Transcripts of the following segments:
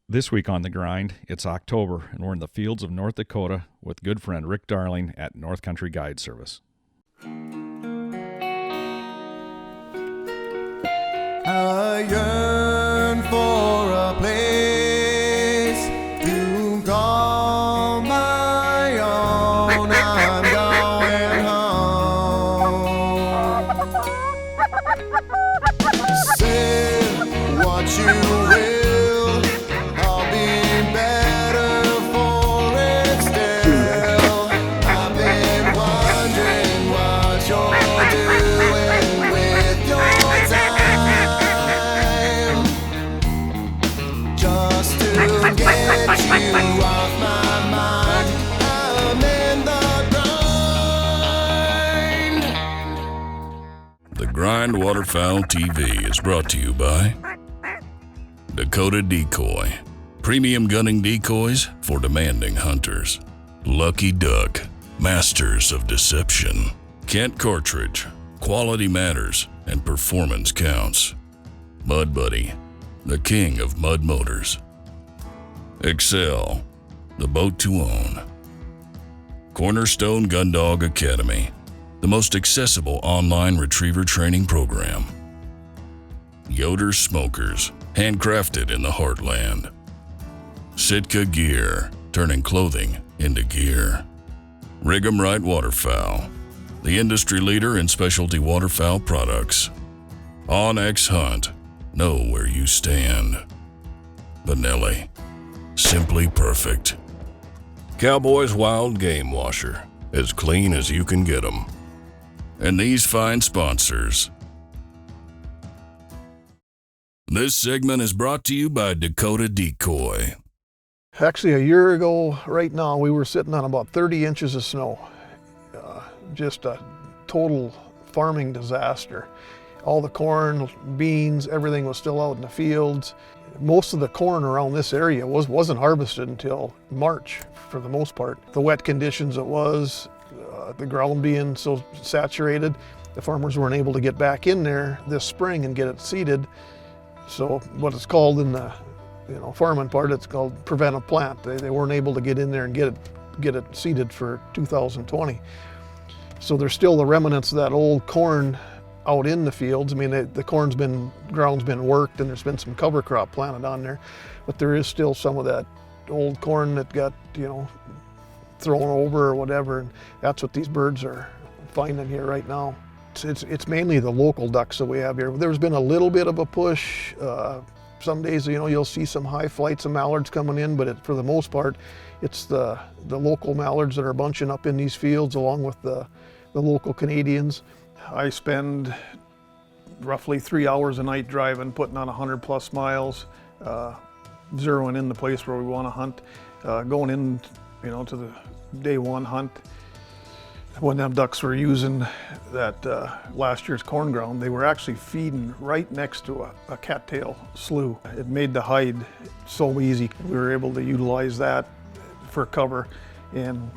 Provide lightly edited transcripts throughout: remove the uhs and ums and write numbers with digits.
This week on The Grind, it's October, and we're in the fields of North Dakota with good friend Rick Darling at North Country Guide Service. I yearn for a place to call my own. I'm going home. Say what you will, I'll be better for it still. I've been wondering what you're doing with your time, just to get you off my mind. I'm in the grind. The Grind Waterfowl TV is brought to you by Dakota Decoy, premium gunning decoys for demanding hunters. Lucky Duck, masters of deception. Kent Cartridge, quality matters and performance counts. Mud Buddy, the king of mud motors. Excel, the boat to own. Cornerstone Gundog Academy, the most accessible online retriever training program. Yoder Smokers, handcrafted in the heartland. Sitka Gear, turning clothing into gear. Rig 'em Right Waterfowl, the industry leader in specialty waterfowl products. OnX Hunt, know where you stand. Benelli, simply perfect. Cowboys Wild Game Washer, as clean as you can get 'em. And these fine sponsors. This segment is brought to you by Dakota Decoy. Actually, a year ago, right now, we were sitting on about 30 inches of snow. Just a total farming disaster. All the corn, beans, everything was still out in the fields. Most of the corn around this area wasn't harvested until March, for the most part. The wet conditions it was, the ground being so saturated, the farmers weren't able to get back in there this spring and get it seeded. So what it's called in the farming part, it's called preventive plant. They weren't able to get in there and get it seeded for 2020. So there's still the remnants of that old corn out in the fields. I mean, the ground's been worked and there's been some cover crop planted on there, but there is still some of that old corn that got, thrown over or whatever, and that's what these birds are finding here right now. It's mainly the local ducks that we have here. There's been a little bit of a push. Some days, you'll see some high flights of mallards coming in, but for the most part, it's the local mallards that are bunching up in these fields along with the local Canadians. I spend roughly 3 hours a night driving, putting on 100+ miles, zeroing in the place where we want to hunt, going in, to the day one hunt. When them ducks were using that last year's corn ground, they were actually feeding right next to a cattail slough. It made the hide so easy. We were able to utilize that for cover. And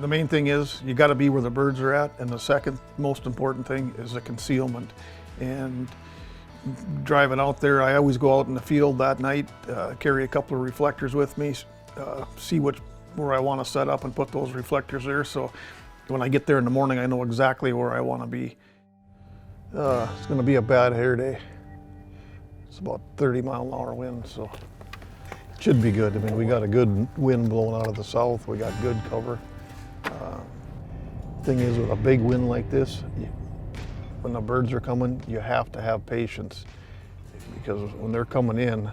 the main thing is you got to be where the birds are at. And the second most important thing is the concealment. And driving out there, I always go out in the field that night, carry a couple of reflectors with me, see where I want to set up and put those reflectors there. So when I get there in the morning, I know exactly where I want to be. It's going to be a bad hair day. It's about 30-mile-an-hour wind, so it should be good. I mean, we got a good wind blowing out of the south. We got good cover. Thing is, with a big wind like this, when the birds are coming, you have to have patience, because when they're coming in,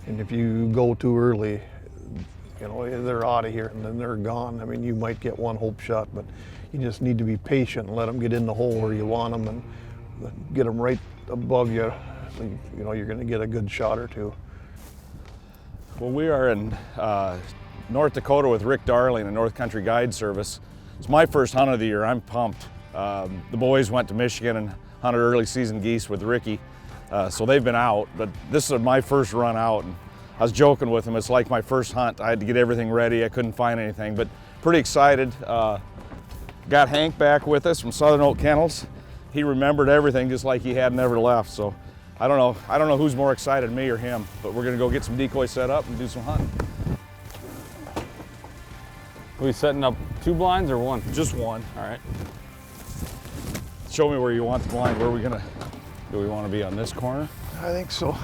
and if you go too early, they're out of here and then they're gone. I mean, you might get one hope shot, but you just need to be patient and let them get in the hole where you want them and get them right above you. You're going to get a good shot or two. Well, we are in North Dakota with Rick Darling and North Country Guide Service. It's my first hunt of the year. I'm pumped. The boys went to Michigan and hunted early season geese with Ricky, so they've been out, but this is my first run out. And I was joking with him, it's like my first hunt. I had to get everything ready. I couldn't find anything, but pretty excited. Got Hank back with us from Southern Oak Kennels. He remembered everything just like he had never left. So I don't know who's more excited, me or him, but we're gonna go get some decoys set up and do some hunting. Are we setting up 2 blinds or 1? Just one. All right. Show me where you want the blind. Where are we gonna, do we wanna be on this corner? I think so. A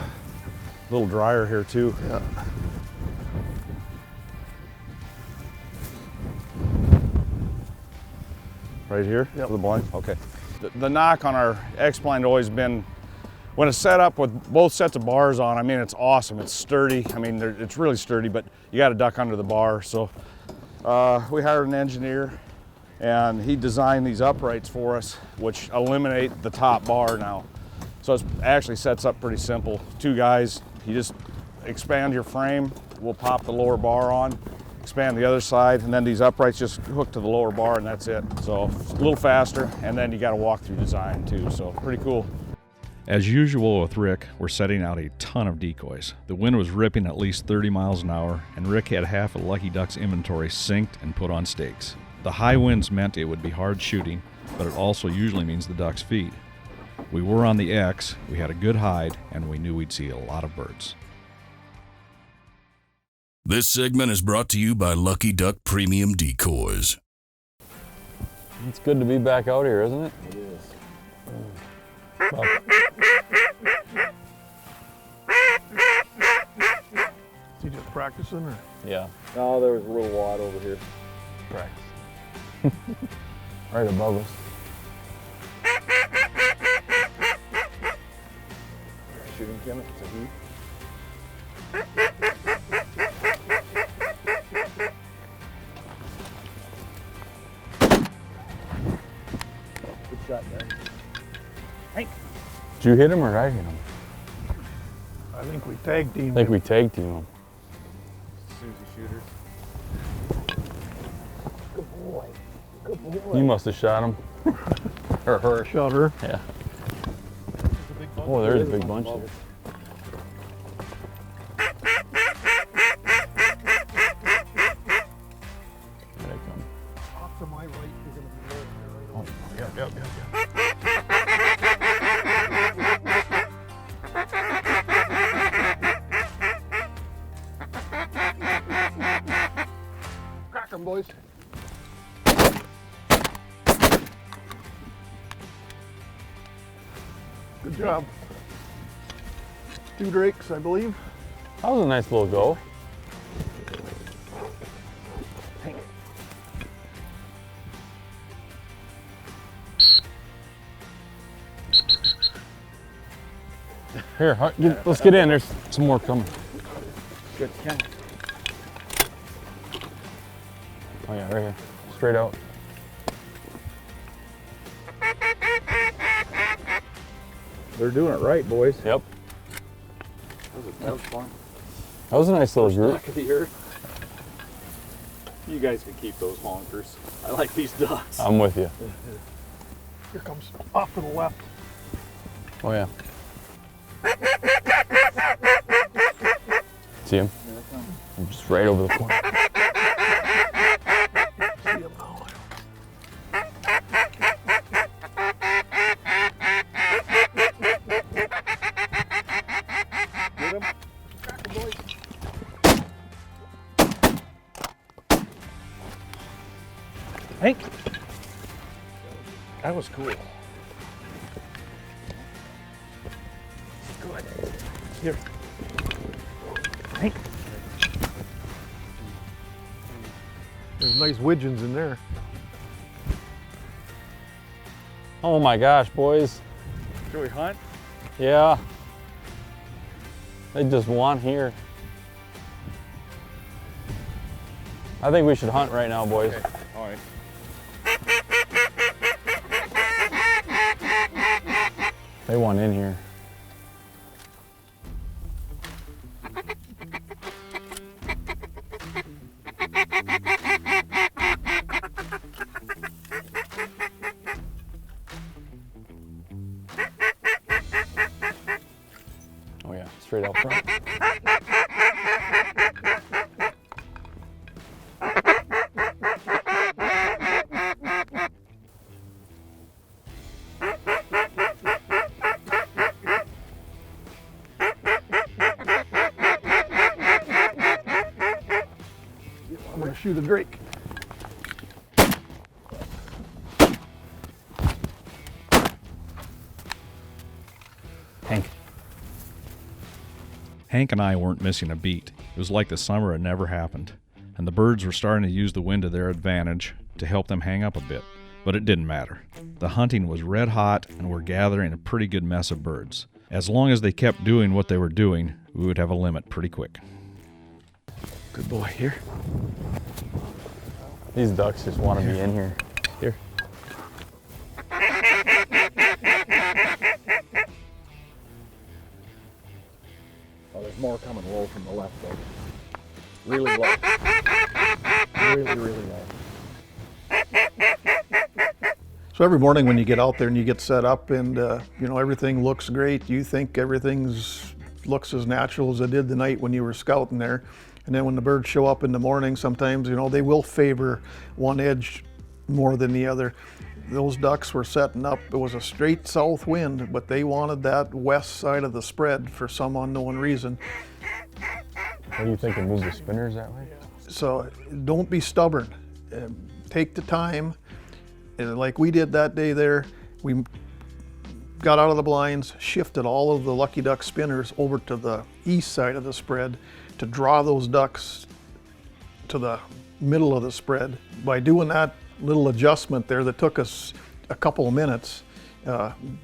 little drier here too. Yeah. Right here, Yep. for the blind? Okay. The knock on our X-blind always been, when it's set up with both sets of bars on, I mean, it's awesome. It's sturdy. I mean, it's really sturdy, but you got to duck under the bar. So we hired an engineer, and he designed these uprights for us, which eliminate the top bar now. So it actually sets up pretty simple. 2 guys, you just expand your frame. We'll pop the lower bar on, expand the other side, and then these uprights just hook to the lower bar, and that's it. So it's a little faster, and then you got a walk-through design too, so pretty cool. As usual with Rick, we're setting out a ton of decoys. The wind was ripping at least 30 miles an hour, and Rick had half of Lucky Duck's inventory synced and put on stakes. The high winds meant it would be hard shooting, but it also usually means the ducks feed. We were on the X, we had a good hide, and we knew we'd see a lot of birds. This segment is brought to you by Lucky Duck Premium Decoys. It's good to be back out here, isn't it? It is. Is he just practicing or? Yeah. No, there was a little wad over here. Practice. Right above us. Shooting camera, it's a heat. Good shot there. Hank. Did you hit him or did I hit him? I think we tag team. I think we tag team him. Susie shooter. You must have shot him. Or her. Shot her. Yeah. Oh, there's a big bunch there. There they come. Off to my right, you're gonna be there. Oh, yep. Crack 'em, boys. Good job. 2 drakes, I believe. That was a nice little go. Here, let's get in. There's some more coming. Good count. Oh yeah, right here. Straight out. They're doing it right, boys. Yep. That was fun. That was a nice little group. Back of the earth. You guys can keep those honkers. I like these ducks. I'm with you. Here comes off to the left. Oh yeah. See him? I'm just right over the corner. See him now. Get him. Crack 'em, boys. Hank. That was cool. Good. Here. Hank. There's nice widgeons in there. Oh my gosh, boys. Should we hunt? Yeah. They just want here. I think we should hunt right now, boys. Okay. All right. They want in here. Oh yeah, straight out front. shoot a drake. Hank. Hank and I weren't missing a beat. It was like the summer had never happened, and the birds were starting to use the wind to their advantage to help them hang up a bit. But it didn't matter. The hunting was red hot, and we're gathering a pretty good mess of birds. As long as they kept doing what they were doing, we would have a limit pretty quick. Good boy, here. These ducks just want to be in here. Here. Oh, there's more coming low from the left though. Really low. Really low. So every morning when you get out there and you get set up and you know, everything looks great, you think everything's looks as natural as it did the night when you were scouting there. And then when the birds show up in the morning, sometimes, you know, they will favor one edge more than the other. Those ducks were setting up, it was a straight south wind, but they wanted that west side of the spread for some unknown reason. What do you think, to move the spinners that way? So don't be stubborn. Take the time. And like we did that day there, we got out of the blinds, shifted all of the lucky duck spinners over to the east side of the spread to draw those ducks to the middle of the spread. By doing that little adjustment there that took us a couple of minutes,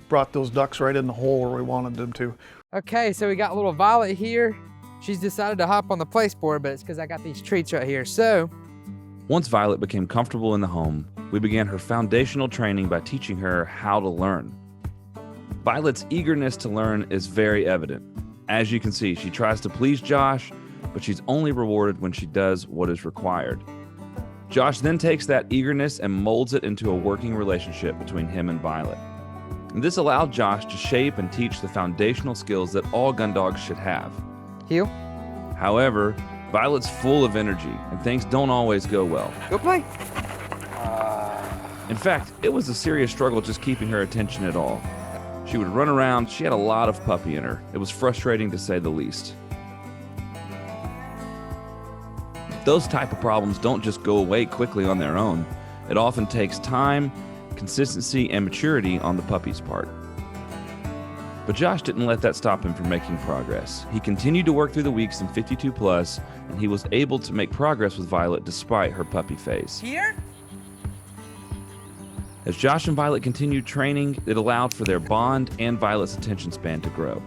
brought those ducks right in the hole where we wanted them to. Okay, so we got little Violet here. She's decided to hop on the place board, but it's because I got these treats right here. So, once Violet became comfortable in the home, we began her foundational training by teaching her how to learn. Violet's eagerness to learn is very evident. As you can see, she tries to please Josh, but she's only rewarded when she does what is required. Josh then takes that eagerness and molds it into a working relationship between him and Violet. And this allowed Josh to shape and teach the foundational skills that all gun dogs should have. heel, However, Violet's full of energy, and things don't always go well. go play. In fact, it was a serious struggle just keeping her attention at all. She would run around, she had a lot of puppy in her. It was frustrating to say the least. Those type of problems don't just go away quickly on their own. It often takes time, consistency, and maturity on the puppy's part. But Josh didn't let that stop him from making progress. He continued to work through the weeks in 52 plus, and he was able to make progress with Violet despite her puppy phase. Here? As Josh and Violet continued training, it allowed for their bond and Violet's attention span to grow.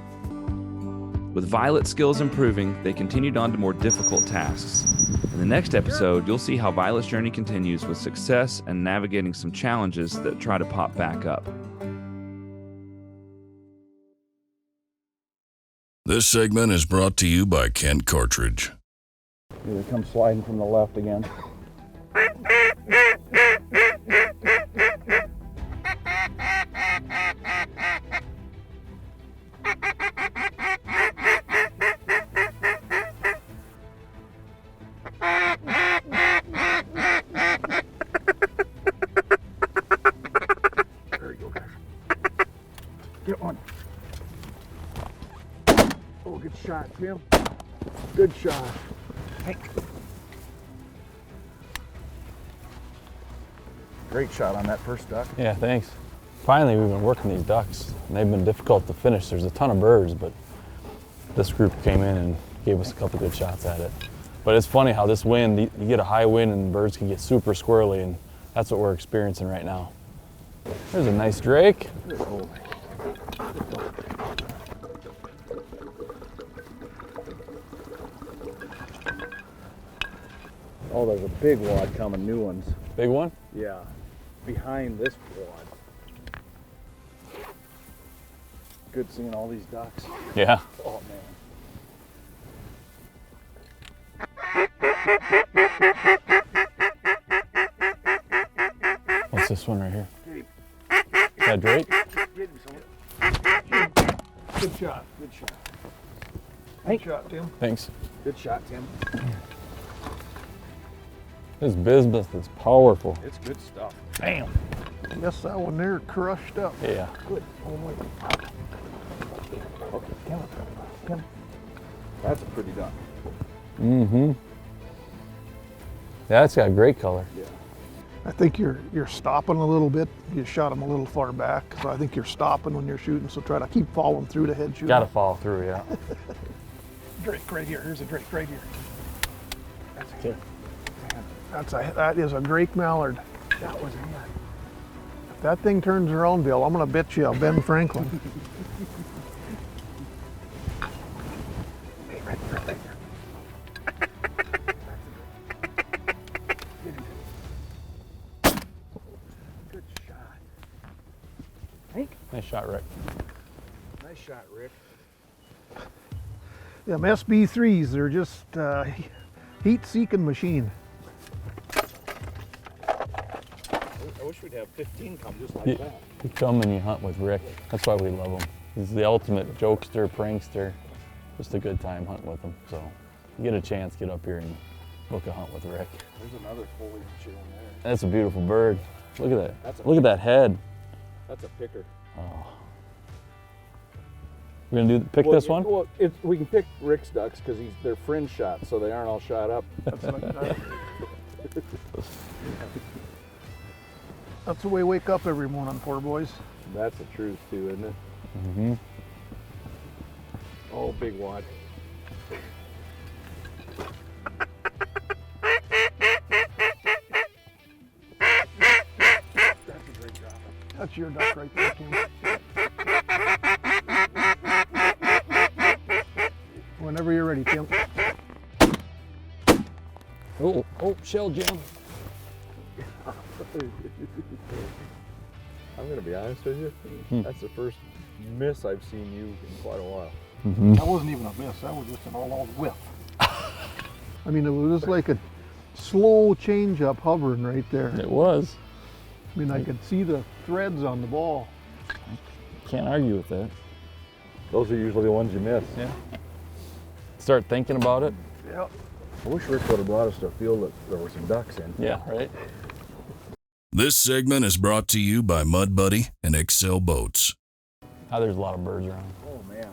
With Violet's skills improving, they continued on to more difficult tasks. In the next episode, you'll see how Violet's journey continues with success and navigating some challenges that try to pop back up. This segment is brought to you by Kent Cartridge. Here they come sliding from the left again. There you go, guys. Get one. Oh, good shot, Tim. Good shot. Hank. Great shot on that first duck. Yeah, thanks. Finally, we've been working these ducks, and they've been difficult to finish. There's a ton of birds, but this group came in and gave us a couple good shots at it. But it's funny how this wind, you get a high wind and birds can get super squirrely, and that's what we're experiencing right now. There's a nice drake. Oh, there's a big wad coming, new ones. Big one? Yeah, behind this wad. Good seeing all these ducks. Yeah. Oh, man. What's this one right here? Is that drake? Good shot. Good shot. Good shot, Tim. Thanks. Good shot, Tim. This business is powerful. It's good stuff. Bam. Yes, that one there crushed up. Yeah. Good. Oh, my. Okay, come on. That's a pretty duck. Mm-hmm. Yeah, it's got a great color. I think you're stopping a little bit. You shot them a little far back, so I think you're stopping when you're shooting. So try to keep following through the head shooting. Got to follow through, yeah. Drake right here. Here's a drake right here. That is a Drake mallard. That was it. If that thing turns around, Bill, I'm gonna bet you a Ben Franklin. Right there. Good shot. Hank. Nice shot, Rick. Nice shot, Rick. Them SB3s, they're just heat-seeking machine. I wish we'd have 15 come just like You that. come and you hunt with Rick. That's why we love him. He's the ultimate jokester, prankster. Just a good time hunting with him. So you get a chance, get up here and book a hunt with Rick. There's another foliage in there. That's a beautiful bird. Look at that. That's a Look at that head. That's a picker. Oh. We're gonna pick this one? Well, we can pick Rick's ducks because they're fringe shots, so they aren't all shot up. That's the way we wake up every morning, poor boys. That's the truth too, isn't it? Mm-hmm. Oh, big wad. That's a great drop. That's your duck right there, Kim. Whenever you're ready, Tim. Oh, shell jam. I'm gonna be honest with you. That's the first miss I've seen you in quite a while. Mm-hmm. That wasn't even a miss. That was just an all-out whiff. I mean, it was just like a slow change-up hovering right there. It was. I mean, I could see the threads on the ball. Can't argue with that. Those are usually the ones you miss. Yeah. Start thinking about it. Yeah. I wish Rick would have brought us to a field that there were some ducks in. Yeah, right. This segment is brought to you by Mud Buddy and Excel Boats. Oh, there's a lot of birds around. Oh man.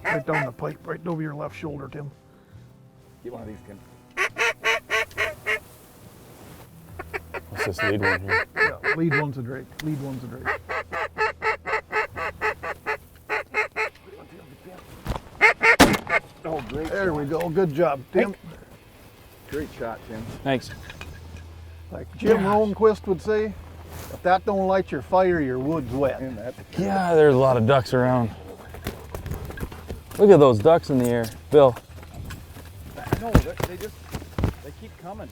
Right down the pipe, right over your left shoulder, Tim. Get one of these, Kim. What's this lead one here? Yeah, lead one's a drake. Lead one's a drake. Oh, great. There we go. Good job, Tim. Great shot, Tim. Thanks. Like Jim Romequist would say, if that don't light your fire, your wood's wet. Yeah, there's a lot of ducks around. Look at those ducks in the air. Bill. I know, they keep coming.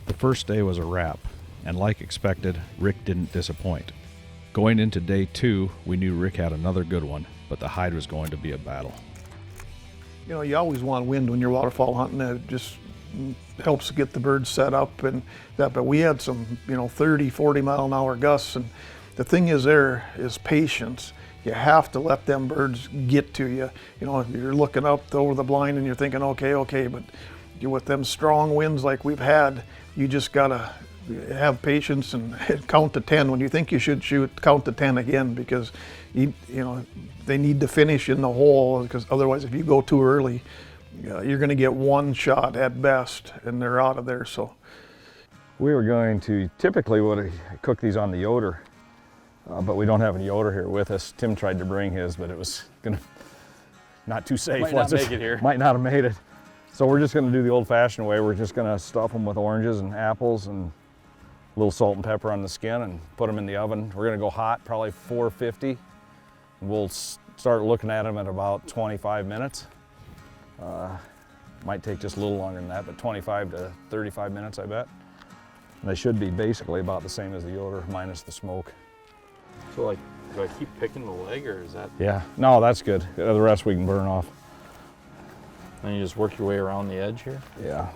The first day was a wrap, and like expected, Rick didn't disappoint. Going into day 2, we knew Rick had another good one, but the hide was going to be a battle. You know, you always want wind when you're waterfowl hunting. It just helps get the birds set up and that. But we had some, 30, 40 mile an hour gusts. And the thing is there is patience. You have to let them birds get to you. You're looking up over the blind and you're thinking, okay, but with them strong winds like we've had, you just gotta have patience and count to 10. When you think you should shoot, count to 10 again, because they need to finish in the hole, because otherwise if you go too early, you're going to get one shot at best and they're out of there. So We were going to typically would have cooked these on the Yoder, but we don't have a Yoder here with us. Tim tried to bring his, but it was not too safe. Might not make it here. Might not have made it. So we're just going to do the old-fashioned way. We're just going to stuff them with oranges and apples and a little salt and pepper on the skin and put them in the oven. We're going to go hot, probably 450. We'll start looking at them at about 25 minutes. Might take just a little longer than that, but 25 to 35 minutes, I bet. And they should be basically about the same as the Yoder, minus the smoke. So do I keep picking the leg, or is that? Yeah, no, that's good. The rest we can burn off. And you just work your way around the edge here? Yeah.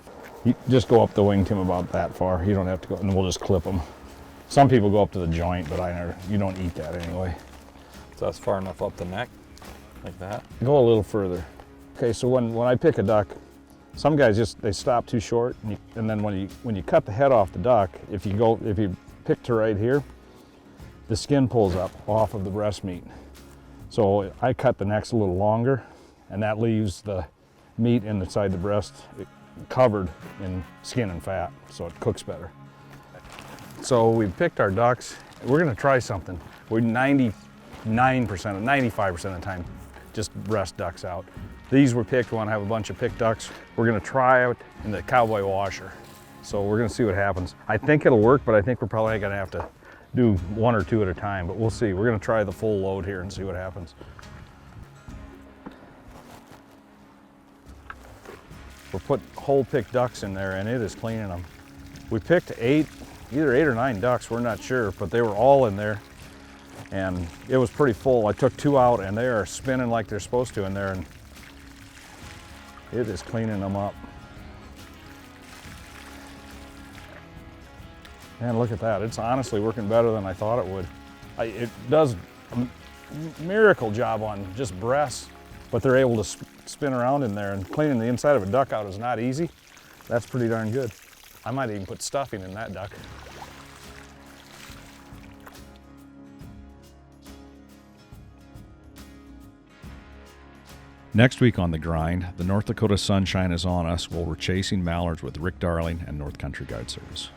You just go up the wing, Tim, about that far. You don't have to go, and we'll just clip them. Some people go up to the joint, but you don't eat that anyway. So that's far enough up the neck, like that? Go a little further. Okay, so when I pick a duck, some guys they stop too short, and then when you cut the head off the duck, if you pick to right here, the skin pulls up off of the breast meat. So I cut the necks a little longer, and that leaves the meat inside the breast covered in skin and fat, so it cooks better. So we picked our ducks. We're gonna try something. We're 95% of the time just breast ducks out. These were picked. We want to have a bunch of picked ducks. We're going to try out in the cowboy washer. So we're going to see what happens. I think it'll work, but I think we're probably going to have to do 1 or 2 at a time, but we'll see. We're going to try the full load here and see what happens. We'll put whole picked ducks in there, and it is cleaning them. We picked either 8 or 9 ducks, we're not sure, but they were all in there. And it was pretty full. I took 2 out, and they are spinning like they're supposed to in there, and it is cleaning them up. Man, look at that. It's honestly working better than I thought it would. It does a miracle job on just breasts, but they're able to spin around in there, and cleaning the inside of a duck out is not easy. That's pretty darn good. I might even put stuffing in that duck. Next week on The Grind, the North Dakota sunshine is on us while we're chasing mallards with Rick Darling and North Country Guide Service.